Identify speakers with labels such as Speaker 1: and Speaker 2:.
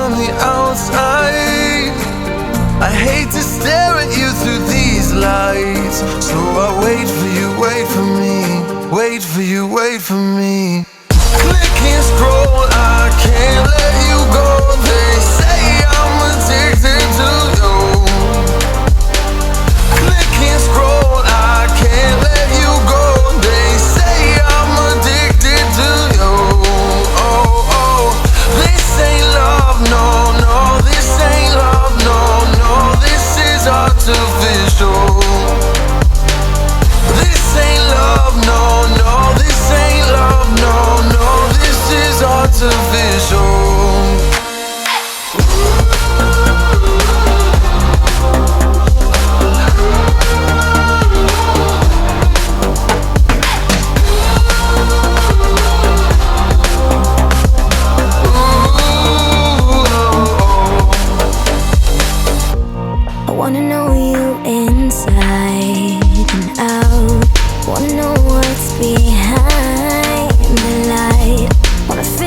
Speaker 1: on the outside. I hate to stare at you through these lights, so I wait for you, wait for me, wait for you, wait for me. Click and scroll, I can't let you go. They say I'm addicted to you. Click and scroll, I can't let you go. They say I'm addicted to you. Oh, oh, this ain't love, no, no. This ain't love, no, no. This is artificial. This ain't love, no, no. This ain't love, no, no. This is artificial.
Speaker 2: I wanna know you inside and out. Wanna know what's behind the light. Wanna feel